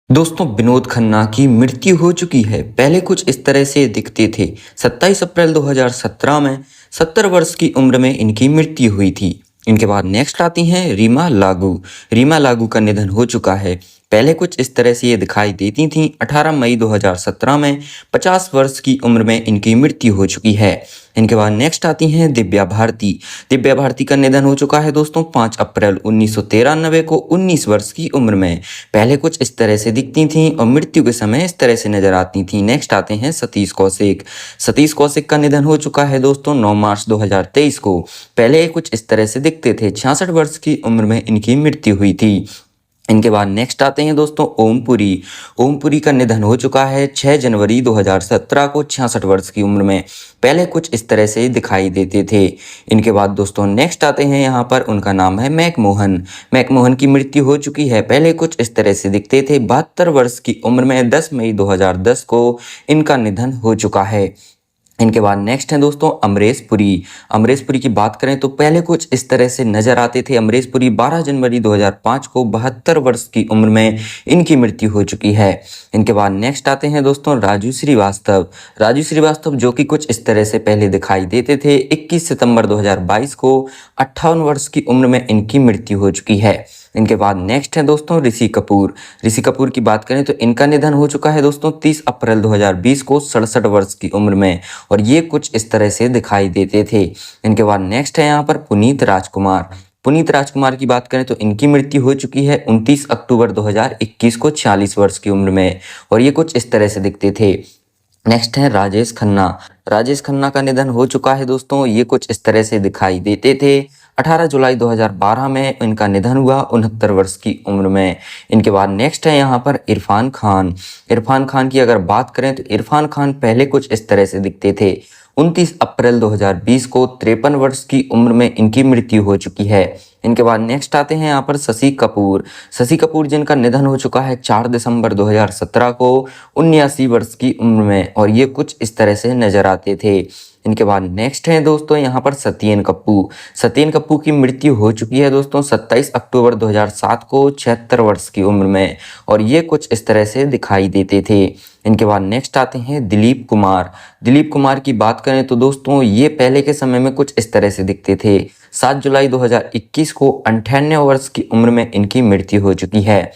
दोस्तों विनोद खन्ना की मृत्यु हो चुकी है। पहले कुछ इस तरह से दिखते थे। 27 अप्रैल 2017 में 70 वर्ष की उम्र में इनकी मृत्यु हुई थी। इनके बाद नेक्स्ट आती हैं रीमा लागू। रीमा लागू का निधन हो चुका है। पहले कुछ इस तरह से ये दिखाई देती थीं। 18 मई 2017 में 50 वर्ष की उम्र में इनकी मृत्यु हो चुकी है। इनके बाद नेक्स्ट आती हैं दिव्या भारती। दिव्या भारती का निधन हो चुका है दोस्तों 5 अप्रैल 1993 को 19 वर्ष की उम्र में। पहले कुछ इस तरह से दिखती थीं और मृत्यु के समय इस तरह से नजर आती थीं। नेक्स्ट आते हैं सतीश कौशिक। सतीश कौशिक का निधन हो चुका है दोस्तों 9 मार्च 2023 को। पहले ये कुछ इस तरह से दिखते थे। 66 वर्ष की उम्र में इनकी मृत्यु हुई थी। इनके बाद नेक्स्ट आते हैं दोस्तों ओमपुरी। ओमपुरी का निधन हो चुका है 6 जनवरी 2017 को 66 वर्ष की उम्र में। पहले कुछ इस तरह से दिखाई देते थे। इनके बाद दोस्तों नेक्स्ट आते हैं यहाँ पर, उनका नाम है मैकमोहन। मैकमोहन की मृत्यु हो चुकी है। पहले कुछ इस तरह से दिखते थे। 72 वर्ष की उम्र में 10 मई 2010 को इनका निधन हो चुका है। इनके बाद नेक्स्ट है दोस्तों अमरीश पुरी। अमरीश पुरी की बात करें तो पहले कुछ इस तरह से नजर आते थे। अमरीश पुरी 12 जनवरी 2005 को 72 वर्ष की उम्र में इनकी मृत्यु हो चुकी है। इनके बाद नेक्स्ट आते हैं दोस्तों राजू श्रीवास्तव। राजू श्रीवास्तव जो कि कुछ इस तरह से पहले दिखाई देते थे। 21 सितंबर 2022 को 58 वर्ष की उम्र में इनकी मृत्यु हो चुकी है। इनके बाद नेक्स्ट है दोस्तों ऋषि कपूर। ऋषि कपूर की बात करें तो इनका निधन हो चुका है दोस्तों 30 अप्रैल 2020 को 67 वर्ष की उम्र में, और ये कुछ इस तरह से दिखाई देते थे। इनके बाद नेक्स्ट है यहाँ पर पुनीत राजकुमार। पुनीत राजकुमार की बात करें तो इनकी मृत्यु हो चुकी है 29 अक्टूबर 2021 को 46 वर्ष की उम्र में, और ये कुछ इस तरह से दिखते थे। नेक्स्ट है राजेश खन्ना। राजेश खन्ना का निधन हो चुका है दोस्तों, ये कुछ इस तरह से दिखाई देते थे। 18 जुलाई 2012 में इनका निधन हुआ 69 वर्ष की उम्र में। इनके बाद नेक्स्ट है यहाँ पर इरफान खान। इरफान खान की अगर बात करें तो इरफान खान पहले कुछ इस तरह से दिखते थे। 29 अप्रैल 2020 को 53 वर्ष की उम्र में इनकी मृत्यु हो चुकी है। इनके बाद नेक्स्ट आते हैं यहाँ पर शशि कपूर। शशि कपूर जिनका निधन हो चुका है 4 दिसंबर 2017 को 79 वर्ष की उम्र में, और ये कुछ इस तरह से नजर आते थे। इनके बाद नेक्स्ट है दोस्तों यहाँ पर सत्येन कप्पू। सत्येन कप्पू की मृत्यु हो चुकी है दोस्तों 27 अक्टूबर 2007 को 76 वर्ष की उम्र में, और ये कुछ इस तरह से दिखाई देते थे। इनके बाद नेक्स्ट आते हैं दिलीप कुमार। दिलीप कुमार की बात करें तो दोस्तों ये पहले के समय में कुछ इस तरह से दिखते थे। 7 जुलाई 2021 को 98 वर्ष की उम्र में इनकी मृत्यु हो चुकी है।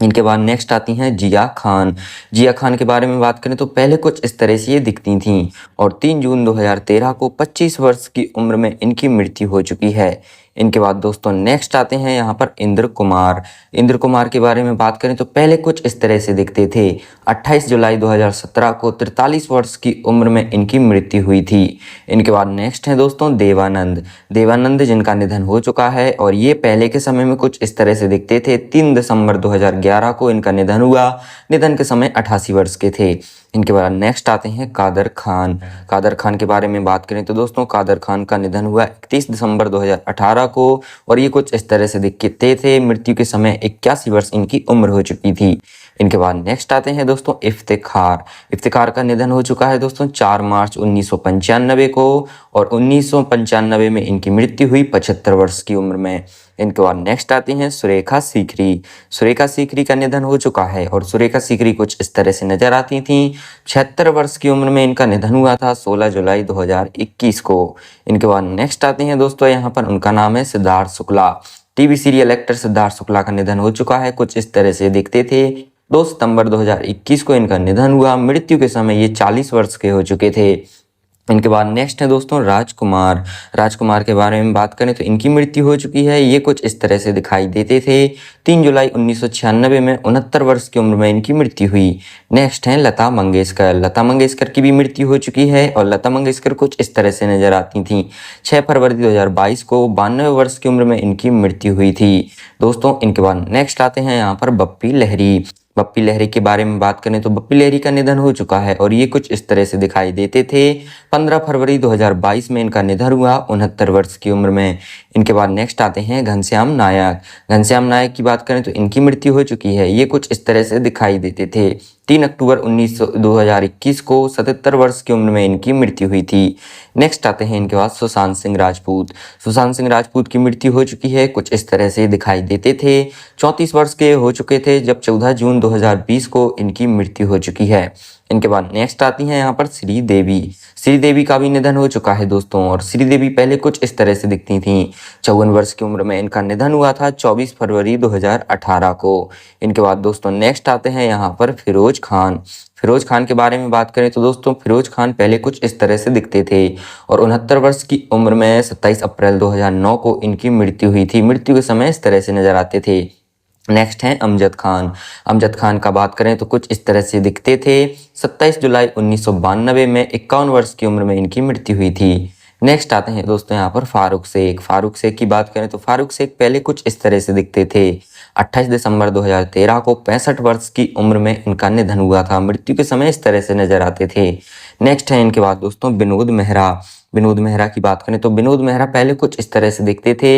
इनके बाद नेक्स्ट आती हैं जिया खान। जिया खान के बारे में बात करें तो पहले कुछ इस तरह से ये दिखती थीं, और 3 जून 2013 को 25 वर्ष की उम्र में इनकी मृत्यु हो चुकी है। इनके बाद दोस्तों नेक्स्ट आते हैं यहाँ पर इंद्र कुमार। इंद्र कुमार के बारे में बात करें तो पहले कुछ इस तरह से दिखते थे। 28 जुलाई 2017 को 43 वर्ष की उम्र में इनकी मृत्यु हुई थी। इनके बाद नेक्स्ट है दोस्तों देवानंद। देवानंद जिनका निधन हो चुका है, और ये पहले के समय में कुछ इस तरह से दिखते थे। 3 दिसंबर 2011 को इनका निधन हुआ। निधन के समय 88 वर्ष के थे। इनके बाद नेक्स्ट आते हैं कादर खान। कादर खान के बारे में बात करें तो दोस्तों कादर खान का निधन हुआ 31 दिसंबर 2018 को, और ये कुछ इस तरह से दिखते थे। मृत्यु के समय 81 वर्ष इनकी उम्र हो चुकी थी। इनके बाद नेक्स्ट आते हैं दोस्तों इफ्तिखार। इफ्तिखार का निधन हो चुका है दोस्तों 4 मार्च 1995 को, और 1995 में इनकी मृत्यु हुई 75 वर्ष की उम्र में। इनके बाद नेक्स्ट आती हैं सुरेखा सीकरी। सुरेखा सीकरी का निधन हो चुका है, और सुरेखा सीकरी कुछ इस तरह से नजर आती थीं। 76 वर्ष की उम्र में इनका निधन हुआ था 16 जुलाई 2021 को। इनके बाद नेक्स्ट आते हैं दोस्तों यहाँ पर, उनका नाम है Siddharth Shukla. TV serial actor Siddharth Shukla का निधन हो चुका है। कुछ इस तरह से दिखते थे। 2 सितंबर 2021 को इनका निधन हुआ। मृत्यु के समय ये 40 वर्ष के हो चुके थे। इनके बाद नेक्स्ट है दोस्तों राजकुमार। राजकुमार के बारे में बात करें तो इनकी मृत्यु हो चुकी है। ये कुछ इस तरह से दिखाई देते थे। 3 जुलाई 1996 में 69 वर्ष की उम्र में इनकी मृत्यु हुई। नेक्स्ट है लता मंगेशकर। लता मंगेशकर की भी मृत्यु हो चुकी है, और लता मंगेशकर कुछ इस तरह से नजर आती थीं। 6 फरवरी 2022 को 92 वर्ष की उम्र में इनकी मृत्यु हुई थी। दोस्तों इनके बाद नेक्स्ट आते हैं यहाँ पर बप्पी लहरी। बप्पी लहरी के बारे में बात करें तो बप्पी लहरी का निधन हो चुका है, और ये कुछ इस तरह से दिखाई देते थे। 15 फरवरी 2022 में इनका निधन हुआ 69 वर्ष की उम्र में। इनके बाद नेक्स्ट आते हैं घनश्याम नायक। घनश्याम नायक की बात करें तो इनकी मृत्यु हो चुकी है। ये कुछ इस तरह से दिखाई देते थे। 3 अक्टूबर 2021 को 77 वर्ष की उम्र में इनकी मृत्यु हुई थी। नेक्स्ट आते हैं इनके बाद सुशांत सिंह राजपूत। सुशांत सिंह राजपूत की मृत्यु हो चुकी है, कुछ इस तरह से दिखाई देते थे। 34 वर्ष के हो चुके थे जब 14 जून 2020 को इनकी मृत्यु हो चुकी है। इनके बाद नेक्स्ट आती हैं यहाँ पर श्रीदेवी। श्रीदेवी का भी निधन हो चुका है दोस्तों, और श्रीदेवी पहले कुछ इस तरह से दिखती थी। 54 वर्ष की उम्र में इनका निधन हुआ था 24 फरवरी 2018 को। इनके बाद दोस्तों नेक्स्ट आते हैं यहाँ पर फिरोज खान। फिरोज खान के बारे में बात करें तो दोस्तों फिरोज खान पहले कुछ इस तरह से दिखते थे और 69 वर्ष की उम्र में 27 अप्रैल 2009 को इनकी मृत्यु हुई थी। मृत्यु के समय इस तरह से नजर आते थे। नेक्स्ट है अमजद खान। अमजद खान का बात करें तो कुछ इस तरह से दिखते थे। 27 जुलाई 1992 में 51 वर्ष की उम्र में इनकी मृत्यु हुई थी। नेक्स्ट आते हैं दोस्तों यहाँ पर फारूक शेख। फारूक शेख की बात करें तो फारूक शेख पहले कुछ इस तरह से दिखते थे। 28 दिसंबर 2013 को 65 वर्ष की उम्र में इनका निधन हुआ था। मृत्यु के समय इस तरह से नजर आते थे। नेक्स्ट है इनके बाद दोस्तों विनोद मेहरा। विनोद मेहरा की बात करें तो विनोद मेहरा पहले कुछ इस तरह से दिखते थे।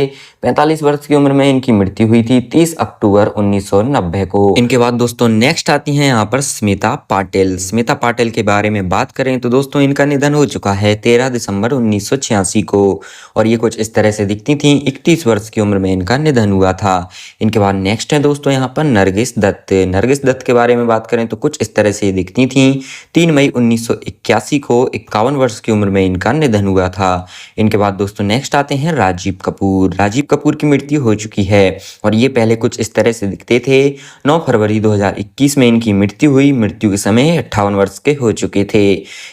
45 वर्ष की उम्र में इनकी मृत्यु हुई थी 30 अक्टूबर 1990 को। इनके बाद दोस्तों नेक्स्ट आती हैं यहाँ पर स्मिता पाटिल। स्मिता पाटिल के बारे में बात करें तो दोस्तों इनका निधन हो चुका है 13 दिसंबर 1986 को, और ये कुछ इस तरह से दिखती थी। 31 वर्ष की उम्र में इनका निधन हुआ था। इनके बाद नेक्स्ट है दोस्तों यहाँ पर नरगिस दत्त। नरगिस दत्त के बारे में बात करें तो कुछ इस तरह से दिखती थी। 3 मई 1981 को 51 वर्ष की उम्र में इनका निधन हुआ था। इनके बाद दोस्तों नेक्स्ट आते हैं राजीव कपूर। राजीव कपूर की मृत्यु हो चुकी है और ये पहले कुछ इस तरह से दिखते थे। 9 फरवरी 2021 में इनकी मृत्यु हुई। मृत्यु के समय 58 वर्ष के हो चुके थे।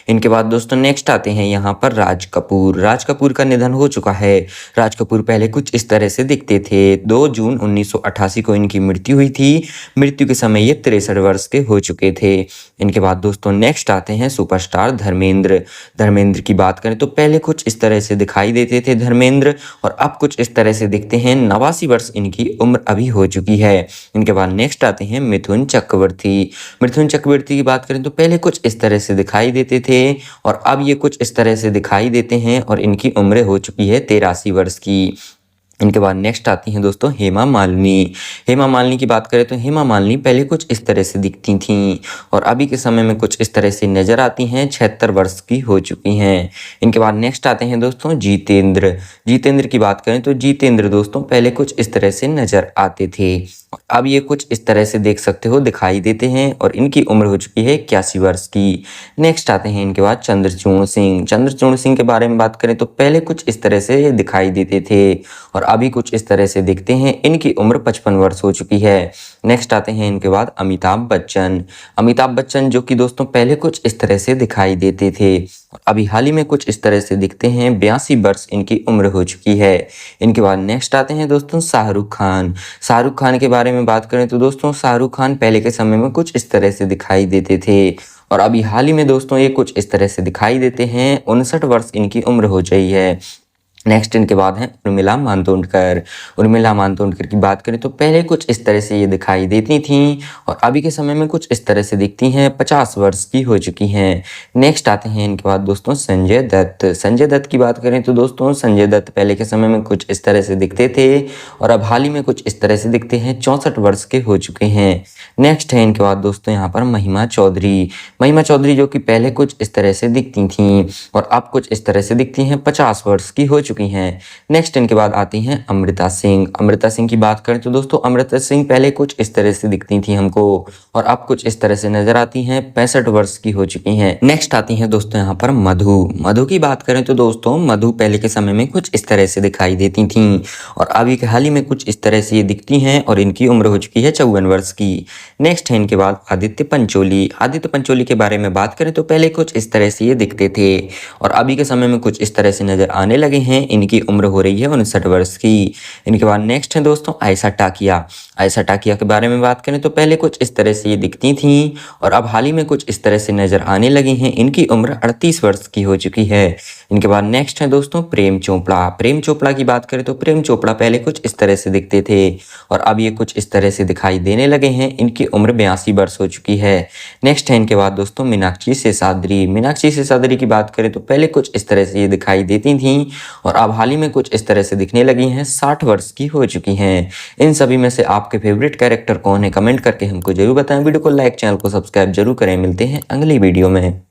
इनके बाद दोस्तों नेक्स्ट आते हैं यहाँ पर राज कपूर। राज कपूर का निधन हो चुका है। राज कपूर पहले कुछ इस तरह से दिखते थे। 2 जून 1988 को इनकी मृत्यु हुई थी। मृत्यु के समय ये 63 वर्ष के हो चुके थे। इनके बाद दोस्तों नेक्स्ट आते हैं सुपरस्टार धर्मेंद्र। धर्मेंद्र की बात करें तो पहले कुछ इस तरह से दिखाई देते थे धर्मेंद्र, और अब कुछ इस तरह से दिखते हैं। 89 वर्ष इनकी उम्र अभी हो चुकी है। इनके बाद नेक्स्ट आते हैं मिथुन चक्रवर्ती। मिथुन चक्रवर्ती की बात करें तो पहले कुछ इस तरह से दिखाई देते थे और अब ये कुछ इस तरह से दिखाई देते हैं और इनकी उम्र हो चुकी है 83 वर्ष की। इनके बाद नेक्स्ट आती हैं दोस्तों हेमा मालिनी। हेमा मालिनी की बात करें तो हेमा मालिनी पहले कुछ इस तरह से दिखती थीं और अभी के समय में कुछ इस तरह से नजर आती हैं। 76 वर्ष की हो चुकी हैं। इनके बाद नेक्स्ट आते हैं दोस्तों जितेंद्र। जितेंद्र की बात करें तो जितेंद्र दोस्तों पहले कुछ इस तरह से नजर आते थे, अब ये कुछ इस तरह से देख सकते हो दिखाई देते हैं और इनकी उम्र हो चुकी है 81 वर्ष की। नेक्स्ट आते हैं इनके बाद चंद्रचूड़ सिंह। चंद्रचूड़ सिंह के बारे में बात करें तो पहले कुछ इस तरह से दिखाई देते थे और अभी कुछ इस तरह से दिखते हैं। इनकी उम्र 55 वर्ष हो चुकी है। नेक्स्ट आते हैं इनके बाद अमिताभ बच्चन। अमिताभ बच्चन जो कि दोस्तों पहले कुछ इस तरह से दिखाई देते थे और अभी हाल ही में कुछ इस तरह से दिखते हैं। 82 वर्ष इनकी उम्र हो चुकी है। इनके बाद नेक्स्ट आते हैं दोस्तों शाहरुख खान। शाहरुख खान के बारे में बात करें तो दोस्तों शाहरुख खान पहले के समय में कुछ इस तरह से दिखाई देते थे और अभी हाल ही में दोस्तों ये कुछ इस तरह से दिखाई देते हैं। 59 वर्ष इनकी उम्र हो गई है। नेक्स्ट इनके बाद है उर्मिला मातोंडकर। उर्मिला मातोंडकर की बात करें तो पहले कुछ इस तरह से ये दिखाई देती थीं और अभी के समय में कुछ इस तरह से दिखती हैं। 50 वर्ष की हो चुकी हैं। नेक्स्ट आते हैं इनके बाद दोस्तों संजय दत्त। संजय दत्त की बात करें तो दोस्तों संजय दत्त पहले के समय में कुछ इस तरह से दिखते थे और अब हाल ही में कुछ इस तरह से दिखते हैं। 64 वर्ष के हो चुके हैं। नेक्स्ट है इनके बाद दोस्तों यहाँ पर महिमा चौधरी। महिमा चौधरी जो कि पहले कुछ इस तरह से दिखती थीं और अब कुछ इस तरह से दिखती हैं। 50 वर्ष की हो चुकी हैं। नेक्स्ट इनके बाद आती हैं अमृता सिंह। अमृता सिंह की बात करें तो दोस्तों अमृता सिंह पहले कुछ इस तरह से दिखती थी हमको और अब कुछ इस तरह से नजर आती हैं। 65 वर्ष की हो चुकी हैं। नेक्स्ट आती हैं दोस्तों यहाँ पर मधु। मधु की बात करें तो दोस्तों मधु पहले के समय में कुछ इस तरह से दिखाई देती थीं और अभी के हाल ही में कुछ इस तरह से ये दिखती हैं और इनकी उम्र हो चुकी है 54 वर्ष की। नेक्स्ट है इनके बाद आदित्य पंचोली। आदित्य पंचोली के बारे में बात करें तो पहले कुछ इस तरह से ये दिखते थे और अभी के समय में कुछ इस तरह से नजर आने लगे हैं। इनकी उम्र हो रही है 59 वर्ष की। इनके बाद नेक्स्ट है दोस्तों आयशा टाकिया। आयशा टाकिया के बारे में बात करें तो पहले कुछ इस तरह से ये दिखती थीं और अब हाल ही में कुछ इस तरह से नजर आने लगी हैं। इनकी उम्र 38 वर्ष की हो चुकी है। इनके बाद नेक्स्ट है दोस्तों प्रेम चोपड़ा। प्रेम चोपड़ा की बात करें तो प्रेम चोपड़ा पहले कुछ इस तरह से दिखते थे और अब ये कुछ इस तरह से दिखाई देने लगे हैं। इनकी उम्र 82 वर्ष हो चुकी है। नेक्स्ट है इनके बाद दोस्तों मीनाक्षी शेषाद्री। मीनाक्षी शेषाद्री की बात करें तो पहले कुछ इस तरह से ये दिखाई देती थीं और और अब हाल ही में कुछ इस तरह से दिखने लगी हैं, 60 वर्ष की हो चुकी हैं। इन सभी में से आपके फेवरेट कैरेक्टर कौन है, कमेंट करके हमको जरूर बताएं। वीडियो को लाइक, चैनल को सब्सक्राइब जरूर करें। मिलते हैं अगली वीडियो में।